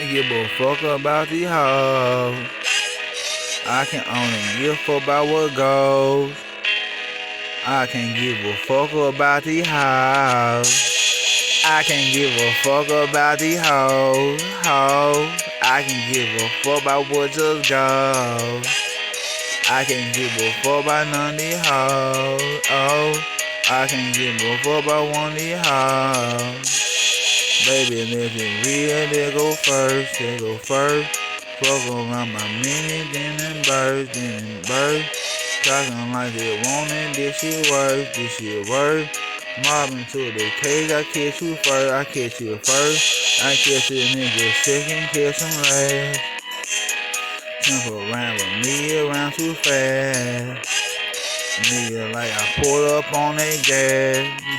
Can't give a fuck about these hoes. I can only give a fuck about what goes. I can't give a fuck about these hoes. I can't give a fuck about these hoes. I can give a fuck about what just goes. I can't give a fuck about none of these hoes. I can't give a fuck about one of these hoes. Baby, if it real, they go first, Fuck around my minute, then it burst, Talking like they want it, this shit work. Mobbing to the cage, I catch you first, I catch you first. I catch a nigga second, catch him last. Jump around with me around too fast. Nigga like I pulled up on that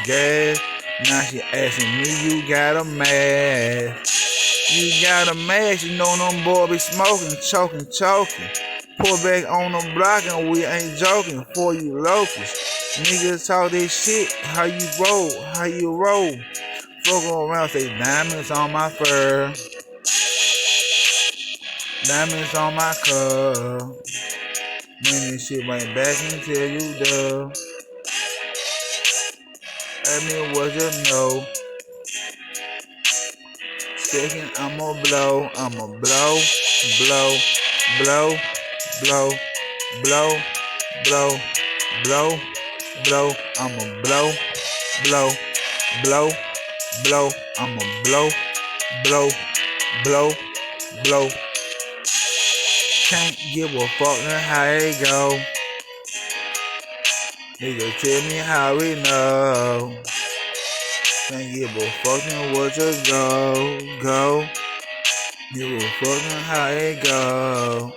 gas. Now she asking me, you got a mask? You got a mask, you know them boy be smoking, choking. Pull back on the block and we ain't joking for you locusts. Niggas talk this shit, how you roll. Fuck around, say diamonds on my fur. Diamonds on my cup. Man, this shit right back and tell you duh. I mean, what you know. Second, I'ma blow, blow, I'ma blow, I'ma blow. Can't give a fuck how it go. Nigga tell me how we know. Can't give a fucking what just go. Give a fucking how it go.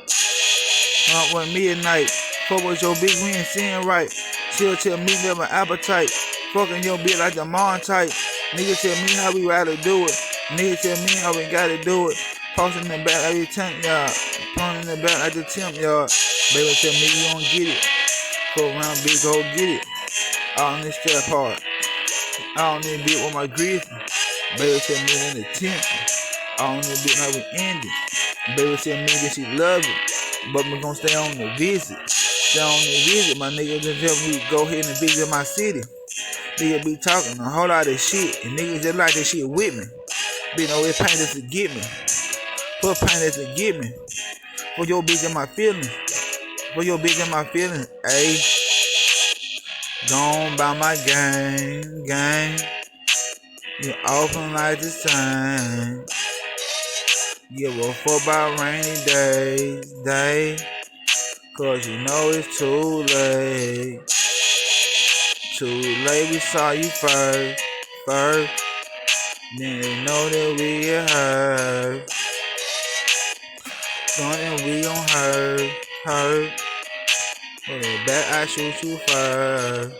Hunt with me at night. Fuck with your bitch, we ain't seeing right. She'll tell me that my appetite. Fucking your bitch like the mom type. Nigga tell me how we gotta do it. Nigga tell me how we gotta do it. Post in the back like the temp yard. Pun in the back like the temp yard. Baby tell me you don't get it. Go around, bitch, go get it. Out on this step hard. Out on this bitch with my grief. Baby tell me in the tent. Out on this bitch how we end it. Baby tell me that she love it. But we gon' stay on the visit. Stay on the visit, my nigga. Just tell me go ahead and visit my city. Nigga be talking a whole lot of shit. And niggas just like that shit with me. Bitch know it's painted to get me. Put painted to get me. For your bitch in my feelings. For your bitch in my feelings. Ayy. Gone by my gang. You open like the same. Give a fuck about rainy days, Cause you know it's too late. Too late, we saw you first. Then they know that we get hurt. Something we gon' hurt. For the back, I shoot you first.